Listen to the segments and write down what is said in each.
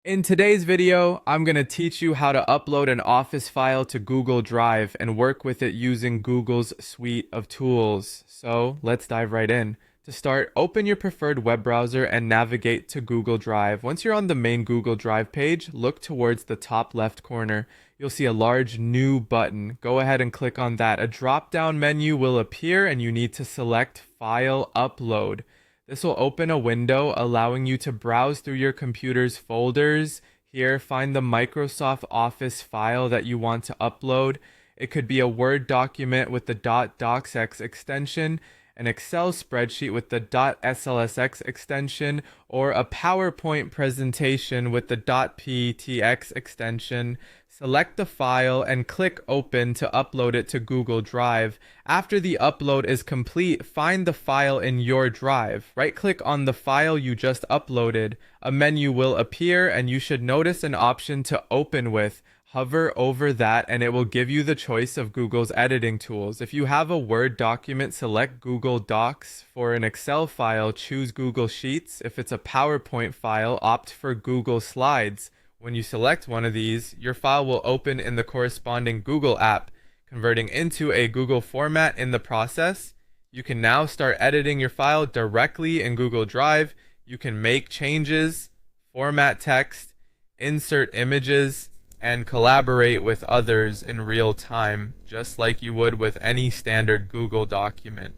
In today's video, I'm going to teach you how to upload an Office file to Google Drive and work with it using Google's suite of tools. So let's dive right in. To start, open your preferred web browser and navigate to Google Drive. Once you're on the main Google Drive page, look towards the top left corner. You'll see a large New button. Go ahead and click on that. A drop-down menu will appear and you need to select File Upload. This will open a window allowing you to browse through your computer's folders. Here, find the Microsoft Office file that you want to upload. It could be a Word document with the .docx extension, an Excel spreadsheet with the .slsx extension, or a PowerPoint presentation with the .ptx extension. Select the file and click Open to upload it to Google Drive. After the upload is complete, find the file in your drive. Right-click on the file you just uploaded. A menu will appear and you should notice an option to open with. Hover over that and it will give you the choice of Google's editing tools. If you have a Word document, select Google Docs. For an Excel file, choose Google Sheets. If it's a PowerPoint file, opt for Google Slides. When you select one of these, your file will open in the corresponding Google app, converting into a Google format in the process. You can now start editing your file directly in Google Drive. You can make changes, format text, insert images, and collaborate with others in real time, just like you would with any standard Google document.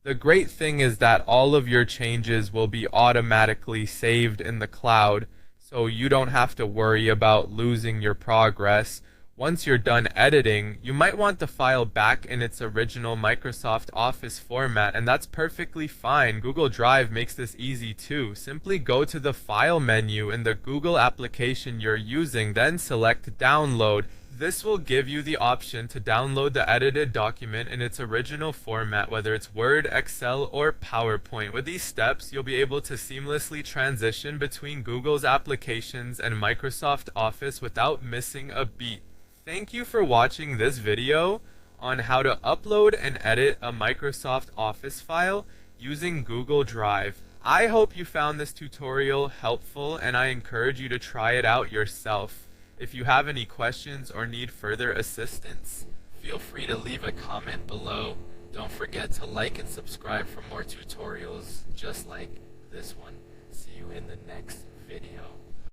The great thing is that all of your changes will be automatically saved in the cloud, so you don't have to worry about losing your progress. Once you're done editing, you might want the file back in its original Microsoft Office format, and that's perfectly fine. Google Drive makes this easy too. Simply go to the File menu in the Google application you're using, then select Download. This will give you the option to download the edited document in its original format, whether it's Word, Excel, or PowerPoint. With these steps, you'll be able to seamlessly transition between Google's applications and Microsoft Office without missing a beat. Thank you for watching this video on how to upload and edit a Microsoft Office file using Google Drive. I hope you found this tutorial helpful and I encourage you to try it out yourself. If you have any questions or need further assistance, feel free to leave a comment below. Don't forget to like and subscribe for more tutorials just like this one. See you in the next video.